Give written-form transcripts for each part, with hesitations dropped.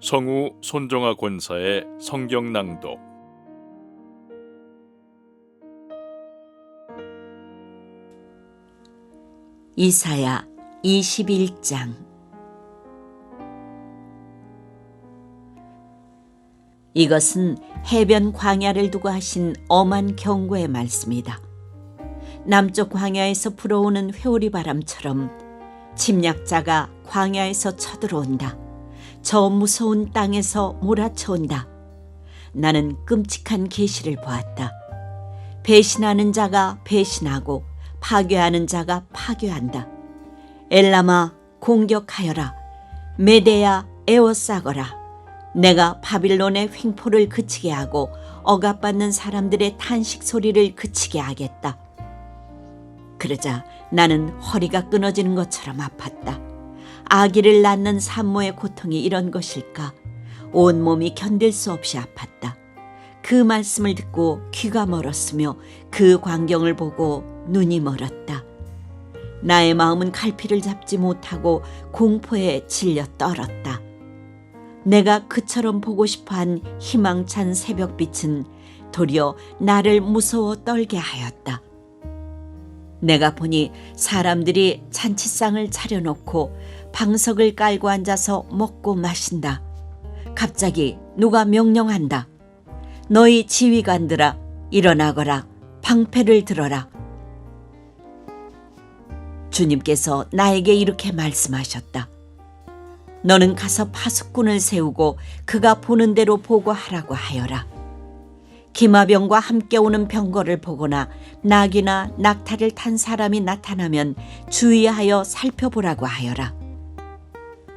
성우 손정아 권사의 성경 낭독. 이사야 21장. 이것은 해변 광야를 두고 하신 엄한 경고의 말씀이다. 남쪽 광야에서 불어오는 회오리 바람처럼 침략자가 광야에서 쳐들어온다. 저 무서운 땅에서 몰아쳐온다. 나는 끔찍한 계시를 보았다. 배신하는 자가 배신하고 파괴하는 자가 파괴한다. 엘람아, 공격하여라. 메대야, 에워싸거라. 내가 바빌론의 횡포를 그치게 하고 억압받는 사람들의 탄식 소리를 그치게 하겠다. 그러자 나는 허리가 끊어지는 것처럼 아팠다. 아기를 낳는 산모의 고통이 이런 것일까? 온몸이 견딜 수 없이 아팠다. 그 말씀을 듣고 귀가 멀었으며 그 광경을 보고 눈이 멀었다. 나의 마음은 갈피를 잡지 못하고 공포에 질려 떨었다. 내가 그처럼 보고 싶어한 희망찬 새벽빛은 도리어 나를 무서워 떨게 하였다. 내가 보니 사람들이 잔치상을 차려놓고 방석을 깔고 앉아서 먹고 마신다. 갑자기 누가 명령한다. 너희 지휘관들아, 일어나거라. 방패를 들어라. 주님께서 나에게 이렇게 말씀하셨다. 너는 가서 파수꾼을 세우고 그가 보는 대로 보고하라고 하여라. 기마병과 함께 오는 병거를 보거나 낙이나 낙타를 탄 사람이 나타나면 주의하여 살펴보라고 하여라.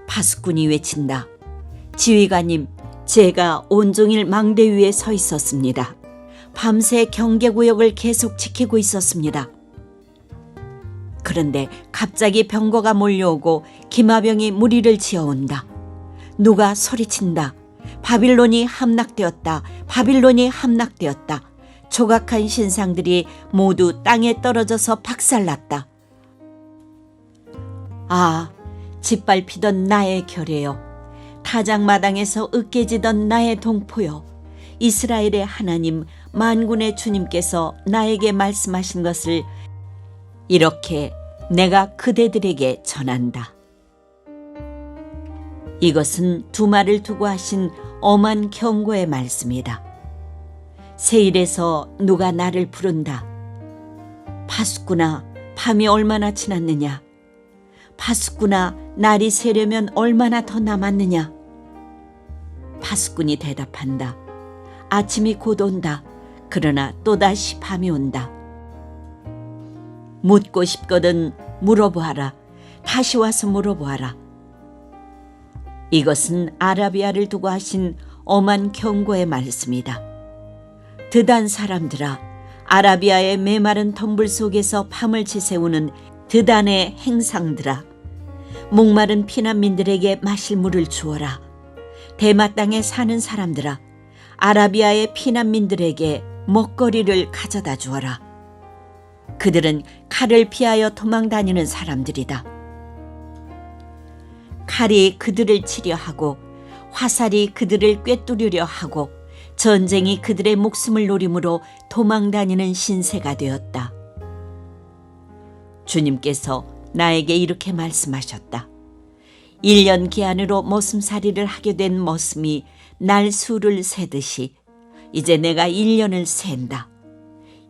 파수꾼이 외친다. 지휘관님, 제가 온종일 망대 위에 서 있었습니다. 밤새 경계구역을 계속 지키고 있었습니다. 그런데 갑자기 병거가 몰려오고 기마병이 무리를 지어온다. 누가 소리친다. 바빌론이 함락되었다. 바빌론이 함락되었다. 조각한 신상들이 모두 땅에 떨어져서 박살났다. 아, 짓밟히던 나의 결의요. 타작마당에서 으깨지던 나의 동포요. 이스라엘의 하나님 만군의 주님께서 나에게 말씀하신 것을 이렇게 내가 그대들에게 전한다. 이것은 두말을 두고 하신 엄한 경고의 말씀이다. 세일에서 누가 나를 부른다. 파수꾼아, 밤이 얼마나 지났느냐. 파수꾼아, 날이 새려면 얼마나 더 남았느냐. 파수꾼이 대답한다. 아침이 곧 온다. 그러나 또다시 밤이 온다. 묻고 싶거든 물어보아라. 다시 와서 물어보아라. 이것은 아라비아를 두고 하신 엄한 경고의 말씀이다. 드단 사람들아, 아라비아의 메마른 덤불 속에서 밤을 지새우는 드단의 행상들아, 목마른 피난민들에게 마실 물을 주어라. 대마 땅에 사는 사람들아, 아라비아의 피난민들에게 먹거리를 가져다 주어라. 그들은 칼을 피하여 도망다니는 사람들이다. 칼이 그들을 치려 하고 화살이 그들을 꿰뚫으려 하고 전쟁이 그들의 목숨을 노림으로 도망다니는 신세가 되었다. 주님께서 나에게 이렇게 말씀하셨다. 1년 기한으로 머슴살이를 하게 된 머슴이 날수를 세듯이 이제 내가 1년을 센다.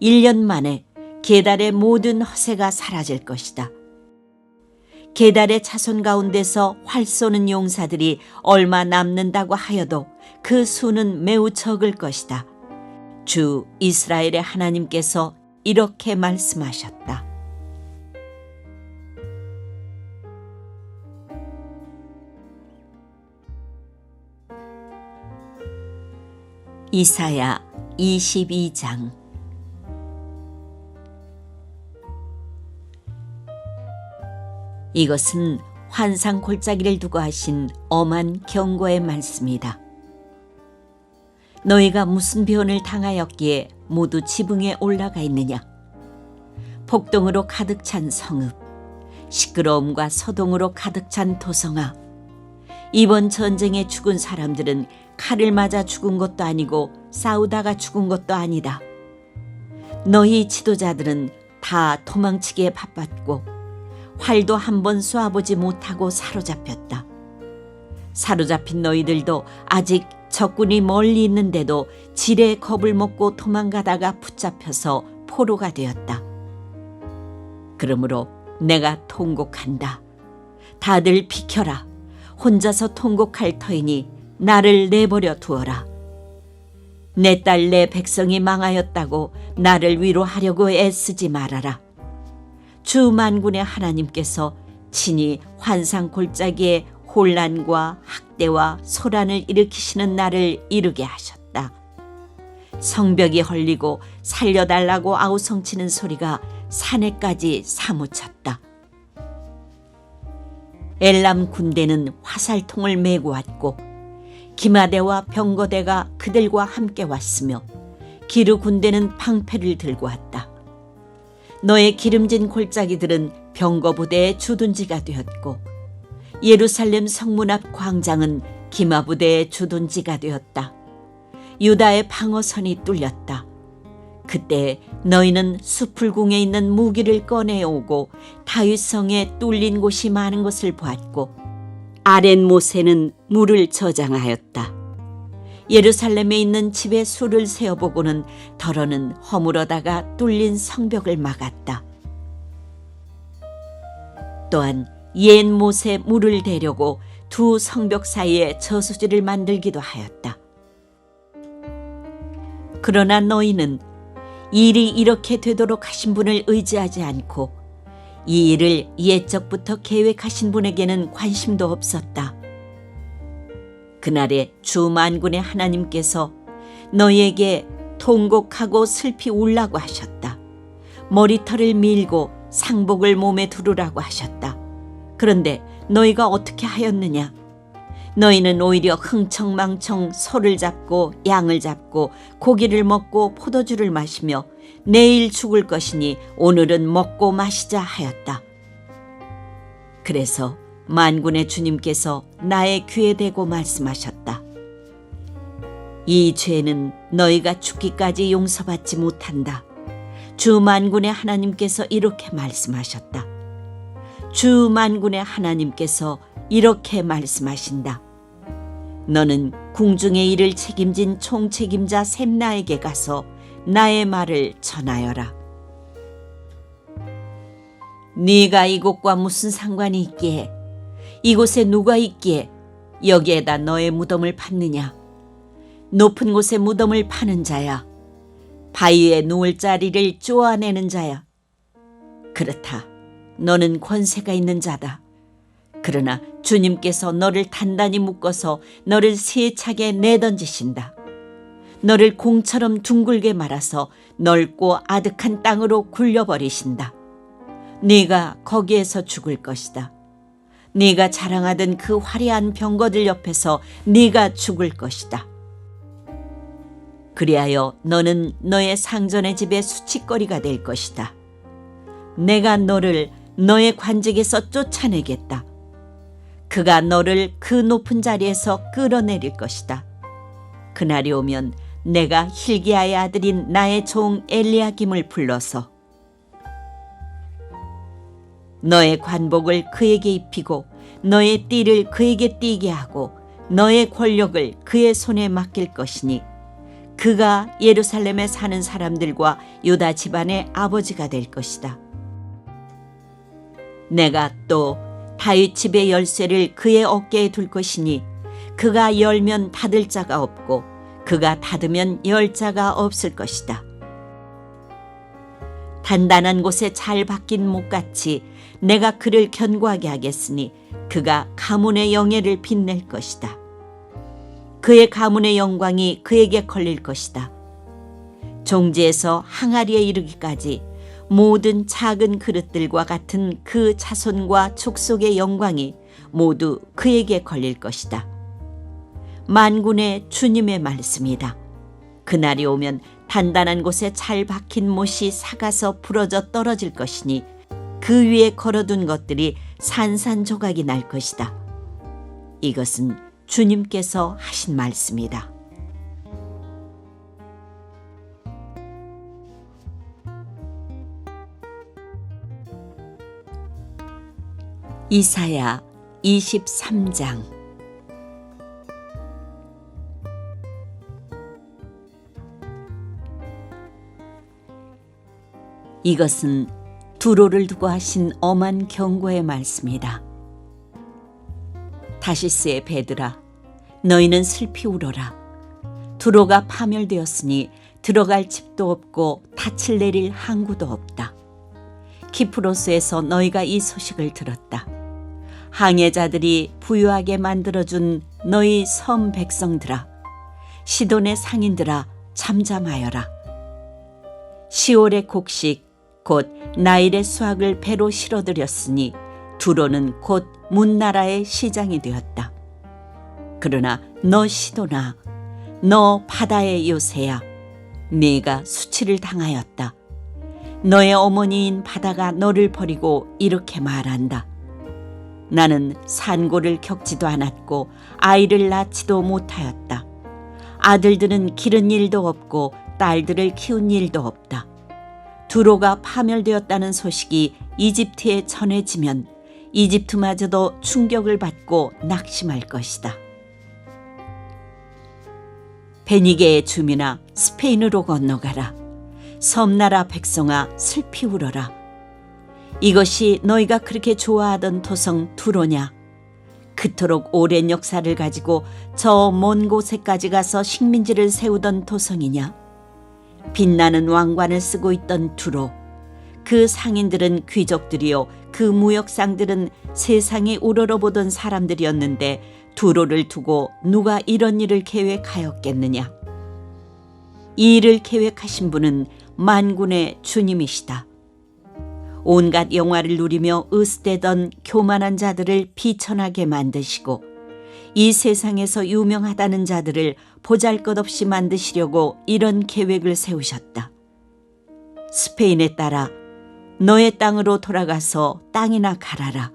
1년 만에 게달의 모든 허세가 사라질 것이다. 게달의 자손 가운데서 활 쏘는 용사들이 얼마 남는다고 하여도 그 수는 매우 적을 것이다. 주 이스라엘의 하나님께서 이렇게 말씀하셨다. 이사야 22장. 이것은 환상 골짜기를 두고 하신 엄한 경고의 말씀이다. 너희가 무슨 변을 당하였기에 모두 지붕에 올라가 있느냐? 폭동으로 가득 찬 성읍, 시끄러움과 소동으로 가득 찬 도성아, 이번 전쟁에 죽은 사람들은 칼을 맞아 죽은 것도 아니고 싸우다가 죽은 것도 아니다. 너희 지도자들은 다 도망치기에 바빴고 활도 한 번 쏘아보지 못하고 사로잡혔다. 사로잡힌 너희들도 아직 적군이 멀리 있는데도 지레 겁을 먹고 도망가다가 붙잡혀서 포로가 되었다. 그러므로 내가 통곡한다. 다들 비켜라. 혼자서 통곡할 터이니 나를 내버려 두어라. 내 딸 내 백성이 망하였다고 나를 위로하려고 애쓰지 말아라. 주 만군의 하나님께서 친히 환상 골짜기에 혼란과 학대와 소란을 일으키시는 날을 이르게 하셨다. 성벽이 헐리고 살려달라고 아우성치는 소리가 산에까지 사무쳤다. 엘람 군대는 화살통을 메고 왔고 기마대와 병거대가 그들과 함께 왔으며 기르 군대는 방패를 들고 왔다. 너의 기름진 골짜기들은 병거부대의 주둔지가 되었고 예루살렘 성문 앞 광장은 기마부대의 주둔지가 되었다. 유다의 방어선이 뚫렸다. 그때 너희는 수풀궁에 있는 무기를 꺼내오고 다윗성에 뚫린 곳이 많은 것을 보았고 아렛모세는 물을 저장하였다. 예루살렘에 있는 집에 수를 세어보고는 더러는 허물어다가 뚫린 성벽을 막았다. 또한 옛 못에 물을 대려고 두 성벽 사이에 저수지를 만들기도 하였다. 그러나 너희는 일이 이렇게 되도록 하신 분을 의지하지 않고 이 일을 옛적부터 계획하신 분에게는 관심도 없었다. 그날에 주 만군의 하나님께서 너희에게 통곡하고 슬피 울라고 하셨다. 머리털을 밀고 상복을 몸에 두르라고 하셨다. 그런데 너희가 어떻게 하였느냐? 너희는 오히려 흥청망청 소를 잡고 양을 잡고 고기를 먹고 포도주를 마시며 내일 죽을 것이니 오늘은 먹고 마시자 하였다. 그래서 만군의 주님께서 나의 귀에 대고 말씀하셨다. 이 죄는 너희가 죽기까지 용서받지 못한다. 주 만군의 하나님께서 이렇게 말씀하셨다. 주 만군의 하나님께서 이렇게 말씀하신다. 너는 궁중의 일을 책임진 총책임자 셈나에게 가서 나의 말을 전하여라. 네가 이곳과 무슨 상관이 있기에, 이곳에 누가 있기에 여기에다 너의 무덤을 팠느냐? 높은 곳에 무덤을 파는 자야. 바위에 누울 자리를 쪼아내는 자야. 그렇다. 너는 권세가 있는 자다. 그러나 주님께서 너를 단단히 묶어서 너를 세차게 내던지신다. 너를 공처럼 둥글게 말아서 넓고 아득한 땅으로 굴려버리신다. 네가 거기에서 죽을 것이다. 네가 자랑하던 그 화려한 병거들 옆에서 네가 죽을 것이다. 그리하여 너는 너의 상전의 집에 수치거리가 될 것이다. 내가 너를 너의 관직에서 쫓아내겠다. 그가 너를 그 높은 자리에서 끌어내릴 것이다. 그날이 오면 내가 hil기야의 아들인 나의 종 엘리야김을 불러서 너의 관복을 그에게 입히고 너의 띠를 그에게 띠게 하고 너의 권력을 그의 손에 맡길 것이니 그가 예루살렘에 사는 사람들과 유다 집안의 아버지가 될 것이다. 내가 또 다윗 집의 열쇠를 그의 어깨에 둘 것이니 그가 열면 닫을 자가 없고 그가 닫으면 열 자가 없을 것이다. 단단한 곳에 잘 박힌 목같이 내가 그를 견고하게 하겠으니 그가 가문의 영예를 빛낼 것이다. 그의 가문의 영광이 그에게 걸릴 것이다. 종지에서 항아리에 이르기까지 모든 작은 그릇들과 같은 그 자손과 족속의 영광이 모두 그에게 걸릴 것이다. 만군의 주님의 말씀이다. 그날이 오면 단단한 곳에 잘 박힌 못이 삭아서 부러져 떨어질 것이니 그 위에 걸어둔 것들이 산산조각이 날 것이다. 이것은 주님께서 하신 말씀이다. 이사야 23장. 이것은 두로를 두고 하신 엄한 경고의 말씀이다. 다시스의 배들아, 너희는 슬피 울어라. 두로가 파멸되었으니 들어갈 집도 없고 닻을 내릴 항구도 없다. 키프로스에서 너희가 이 소식을 들었다. 항해자들이 부유하게 만들어준 너희 섬 백성들아, 시돈의 상인들아, 잠잠하여라. 시올의 곡식 곧 나일의 수확을 배로 실어들였으니 두로는 곧 문나라의 시장이 되었다. 그러나 너 시돈아, 너 바다의 요새야, 네가 수치를 당하였다. 너의 어머니인 바다가 너를 버리고 이렇게 말한다. 나는 산고를 겪지도 않았고 아이를 낳지도 못하였다. 아들들은 기른 일도 없고 딸들을 키운 일도 없다. 두로가 파멸되었다는 소식이 이집트에 전해지면 이집트마저도 충격을 받고 낙심할 것이다. 베니게의 주민아, 스페인으로 건너가라. 섬나라 백성아, 슬피 울어라. 이것이 너희가 그렇게 좋아하던 토성 두로냐? 그토록 오랜 역사를 가지고 저 먼 곳에까지 가서 식민지를 세우던 토성이냐? 빛나는 왕관을 쓰고 있던 두로, 그 상인들은 귀족들이요 그 무역상들은 세상에 우러러보던 사람들이었는데 두로를 두고 누가 이런 일을 계획하였겠느냐? 이 일을 계획하신 분은 만군의 주님이시다. 온갖 영화를 누리며 으스대던 교만한 자들을 비천하게 만드시고 이 세상에서 유명하다는 자들을 보잘것없이 만드시려고 이런 계획을 세우셨다. 스페인에 따라 너의 땅으로 돌아가서 땅이나 갈아라.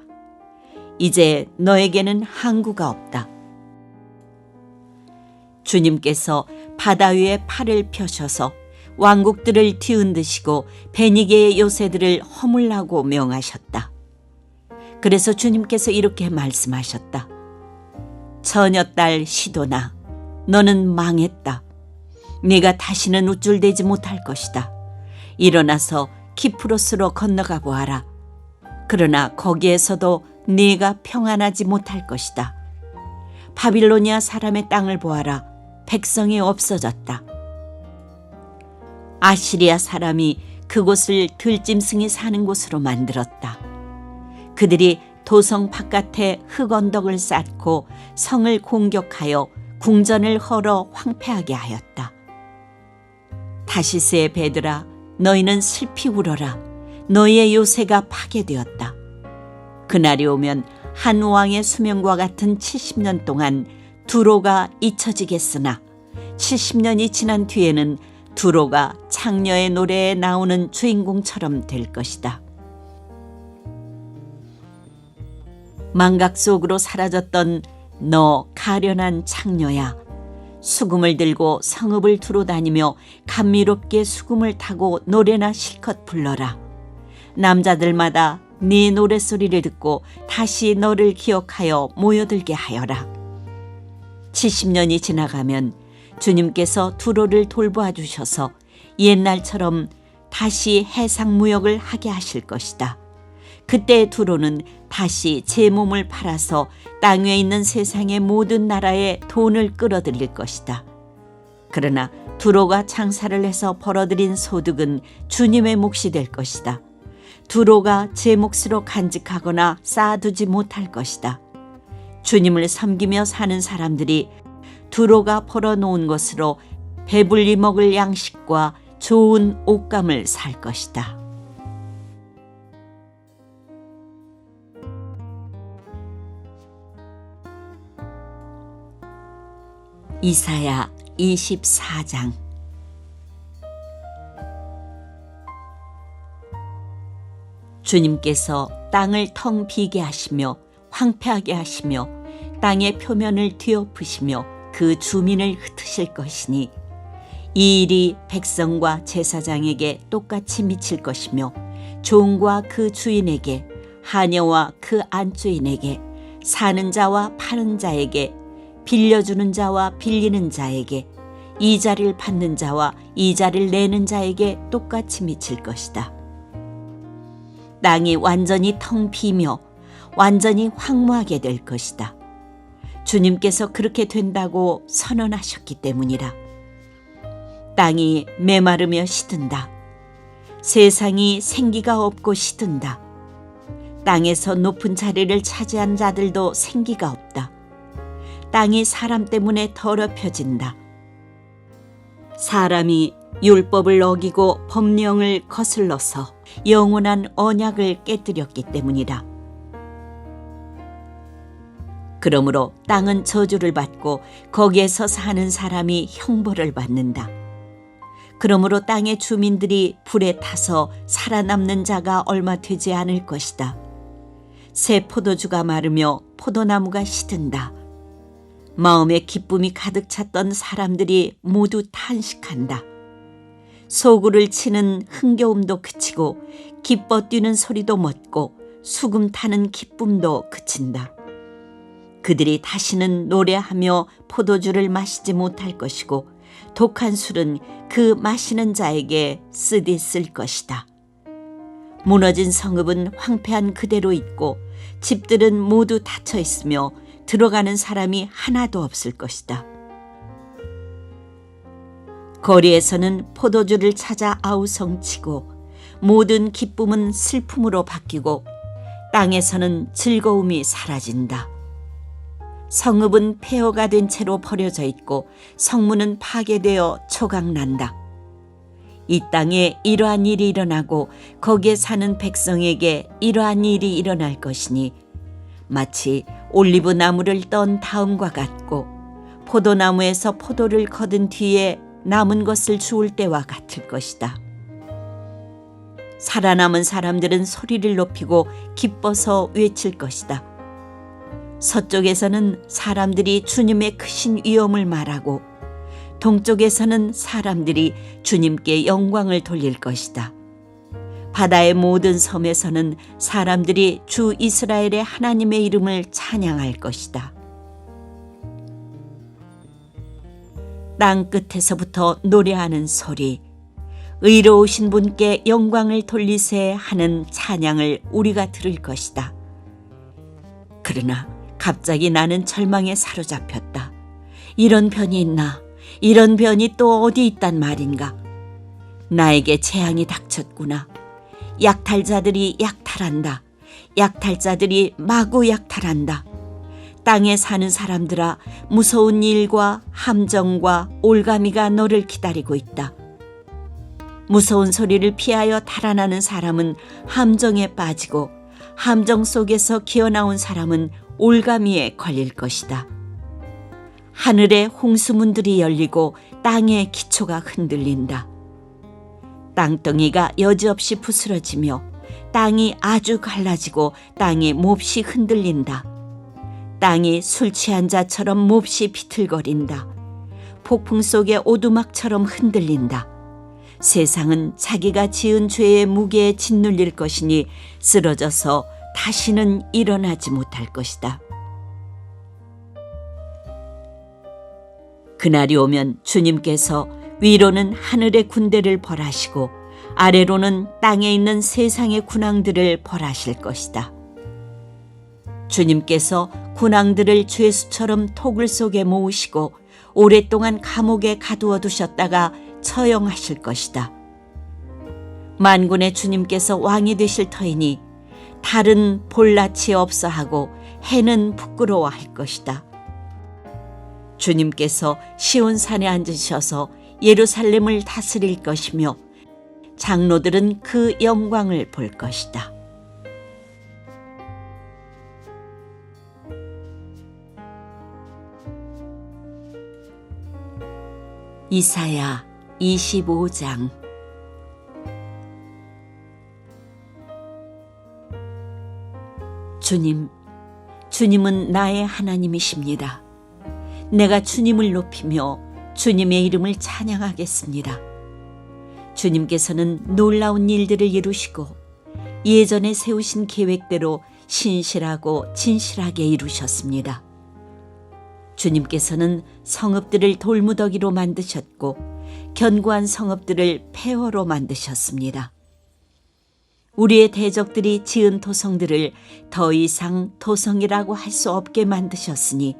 이제 너에게는 항구가 없다. 주님께서 바다 위에 팔을 펴셔서 왕국들을 뒤흔드시고 베니게의 요새들을 허물라고 명하셨다. 그래서 주님께서 이렇게 말씀하셨다. 처녀딸 시도나, 너는 망했다. 네가 다시는 우쭐대지 못할 것이다. 일어나서 키프로스로 건너가 보아라. 그러나 거기에서도 네가 평안하지 못할 것이다. 바빌로니아 사람의 땅을 보아라. 백성이 없어졌다. 아시리아 사람이 그곳을 들짐승이 사는 곳으로 만들었다. 그들이 도성 바깥에 흙언덕을 쌓고 성을 공격하여 궁전을 헐어 황폐하게 하였다. 다시스의 배들아, 너희는 슬피 울어라. 너희의 요새가 파괴되었다. 그날이 오면 한 왕의 수명과 같은 70년 동안 두로가 잊혀지겠으나 70년이 지난 뒤에는 두로가 창녀의 노래에 나오는 주인공처럼 될 것이다. 망각 속으로 사라졌던 너 가련한 창녀야, 수금을 들고 성읍을 두루 다니며 감미롭게 수금을 타고 노래나 실컷 불러라. 남자들마다 네 노랫소리를 듣고 다시 너를 기억하여 모여들게 하여라. 70년이 지나가면 주님께서 두로를 돌보아 주셔서 옛날처럼 다시 해상무역을 하게 하실 것이다. 그때 두로는 다시 제 몸을 팔아서 땅 위에 있는 세상의 모든 나라에 돈을 끌어들일 것이다. 그러나 두로가 장사를 해서 벌어들인 소득은 주님의 몫이 될 것이다. 두로가 제 몫으로 간직하거나 쌓아두지 못할 것이다. 주님을 섬기며 사는 사람들이 두로가 벌어놓은 것으로 배불리 먹을 양식과 좋은 옷감을 살 것이다. 이사야 24장. 주님께서 땅을 텅 비게 하시며 황폐하게 하시며 땅의 표면을 뒤엎으시며 그 주민을 흩으실 것이니 이 일이 백성과 제사장에게 똑같이 미칠 것이며 종과 그 주인에게 하녀와 그 안주인에게 사는 자와 파는 자에게 빌려주는 자와 빌리는 자에게 이자를 받는 자와 이자를 내는 자에게 똑같이 미칠 것이다. 땅이 완전히 텅 비며 완전히 황무하게 될 것이다. 주님께서 그렇게 된다고 선언하셨기 때문이라. 땅이 메마르며 시든다. 세상이 생기가 없고 시든다. 땅에서 높은 자리를 차지한 자들도 생기가 없다. 땅이 사람 때문에 더럽혀진다. 사람이 율법을 어기고 법령을 거슬러서 영원한 언약을 깨뜨렸기 때문이다. 그러므로 땅은 저주를 받고 거기에서 사는 사람이 형벌을 받는다. 그러므로 땅의 주민들이 불에 타서 살아남는 자가 얼마 되지 않을 것이다. 새 포도주가 마르며 포도나무가 시든다. 마음에 기쁨이 가득 찼던 사람들이 모두 탄식한다. 소구를 치는 흥겨움도 그치고 기뻐 뛰는 소리도 멎고 수금 타는 기쁨도 그친다. 그들이 다시는 노래하며 포도주를 마시지 못할 것이고 독한 술은 그 마시는 자에게 쓰디쓸 것이다. 무너진 성읍은 황폐한 그대로 있고 집들은 모두 닫혀 있으며 들어가는 사람이 하나도 없을 것이다. 거리에서는 포도주를 찾아 아우성치고 모든 기쁨은 슬픔으로 바뀌고 땅에서는 즐거움이 사라진다. 성읍은 폐허가 된 채로 버려져 있고 성문은 파괴되어 초각난다. 이 땅에 이러한 일이 일어나고 거기에 사는 백성에게 이러한 일이 일어날 것이니 마치 올리브 나무를 떤 다음과 같고 포도나무에서 포도를 거둔 뒤에 남은 것을 주울 때와 같을 것이다. 살아남은 사람들은 소리를 높이고 기뻐서 외칠 것이다. 서쪽에서는 사람들이 주님의 크신 위엄을 말하고 동쪽에서는 사람들이 주님께 영광을 돌릴 것이다. 바다의 모든 섬에서는 사람들이 주 이스라엘의 하나님의 이름을 찬양할 것이다. 땅 끝에서부터 노래하는 소리, 의로우신 분께 영광을 돌리세 하는 찬양을 우리가 들을 것이다. 그러나 갑자기 나는 절망에 사로잡혔다. 이런 변이 있나? 이런 변이 또 어디 있단 말인가? 나에게 재앙이 닥쳤구나. 약탈자들이 약탈한다. 약탈자들이 마구 약탈한다. 땅에 사는 사람들아, 무서운 일과 함정과 올가미가 너를 기다리고 있다. 무서운 소리를 피하여 달아나는 사람은 함정에 빠지고 함정 속에서 기어나온 사람은 올가미에 걸릴 것이다. 하늘의 홍수문들이 열리고 땅의 기초가 흔들린다. 땅덩이가 여지없이 부스러지며 땅이 아주 갈라지고 땅이 몹시 흔들린다. 땅이 술 취한 자처럼 몹시 비틀거린다. 폭풍 속의 오두막처럼 흔들린다. 세상은 자기가 지은 죄의 무게에 짓눌릴 것이니 쓰러져서 다시는 일어나지 못할 것이다. 그날이 오면 주님께서 위로는 하늘의 군대를 벌하시고 아래로는 땅에 있는 세상의 군왕들을 벌하실 것이다. 주님께서 군왕들을 죄수처럼 토굴 속에 모으시고 오랫동안 감옥에 가두어 두셨다가 처형하실 것이다. 만군의 주님께서 왕이 되실 터이니 달은 볼낯이 없어하고 해는 부끄러워할 것이다. 주님께서 시온산에 앉으셔서 예루살렘을 다스릴 것이며 장로들은 그 영광을 볼 것이다. 이사야 25장. 주님, 주님은 나의 하나님이십니다. 내가 주님을 높이며 주님의 이름을 찬양하겠습니다. 주님께서는 놀라운 일들을 이루시고 예전에 세우신 계획대로 신실하고 진실하게 이루셨습니다. 주님께서는 성읍들을 돌무더기로 만드셨고 견고한 성읍들을 폐허로 만드셨습니다. 우리의 대적들이 지은 도성들을 더 이상 도성이라고 할 수 없게 만드셨으니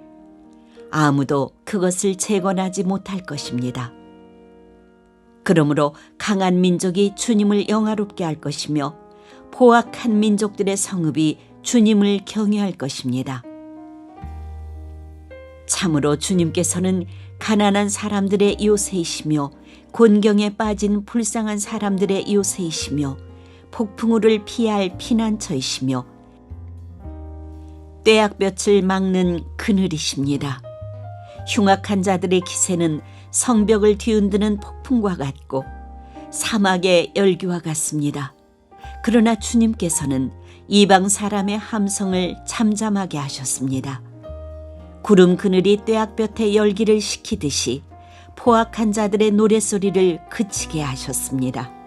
아무도 그것을 재건하지 못할 것입니다. 그러므로 강한 민족이 주님을 영화롭게 할 것이며 포악한 민족들의 성읍이 주님을 경외할 것입니다. 참으로 주님께서는 가난한 사람들의 요새이시며 곤경에 빠진 불쌍한 사람들의 요새이시며 폭풍우를 피할 피난처이시며 떼약볕을 막는 그늘이십니다. 흉악한 자들의 기세는 성벽을 뒤흔드는 폭풍과 같고 사막의 열기와 같습니다. 그러나 주님께서는 이방 사람의 함성을 잠잠하게 하셨습니다. 구름 그늘이 떼약볕의 열기를 식히듯이 포악한 자들의 노랫소리를 그치게 하셨습니다.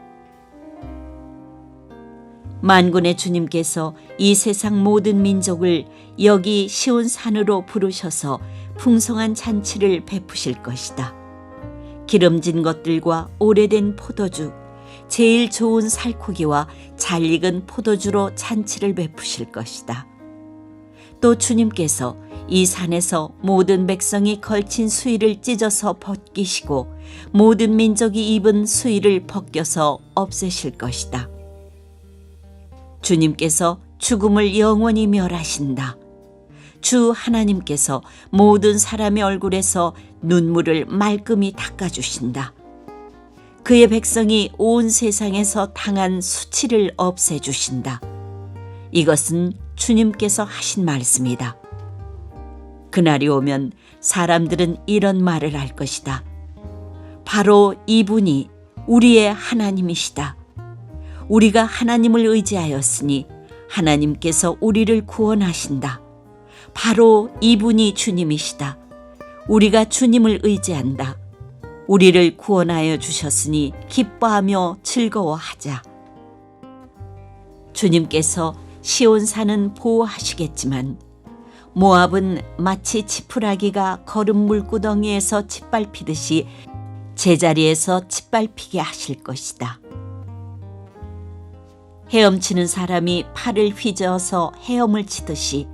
만군의 주님께서 이 세상 모든 민족을 여기 시온산으로 부르셔서 풍성한 잔치를 베푸실 것이다. 기름진 것들과 오래된 포도주, 제일 좋은 살코기와 잘 익은 포도주로 잔치를 베푸실 것이다. 또 주님께서 이 산에서 모든 백성이 걸친 수의를 찢어서 벗기시고 모든 민족이 입은 수의를 벗겨서 없애실 것이다. 주님께서 죽음을 영원히 멸하신다. 주 하나님께서 모든 사람의 얼굴에서 눈물을 말끔히 닦아주신다. 그의 백성이 온 세상에서 당한 수치를 없애주신다. 이것은 주님께서 하신 말씀이다. 그날이 오면 사람들은 이런 말을 할 것이다. 바로 이분이 우리의 하나님이시다. 우리가 하나님을 의지하였으니 하나님께서 우리를 구원하신다. 바로 이분이 주님이시다. 우리가 주님을 의지한다. 우리를 구원하여 주셨으니 기뻐하며 즐거워하자. 주님께서 시온산은 보호하시겠지만 모압은 마치 지푸라기가 거름 물구덩이에서 짓밟히듯이 제자리에서 짓밟히게 하실 것이다. 헤엄치는 사람이 팔을 휘저어서 헤엄을 치듯이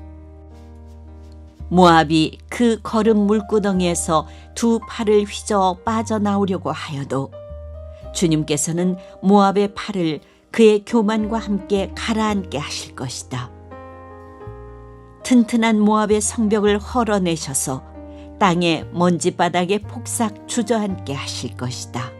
모압이 그 거름 물구덩이에서 두 팔을 휘저어 빠져나오려고 하여도 주님께서는 모압의 팔을 그의 교만과 함께 가라앉게 하실 것이다. 튼튼한 모압의 성벽을 헐어내셔서 땅의 먼지바닥에 폭삭 주저앉게 하실 것이다.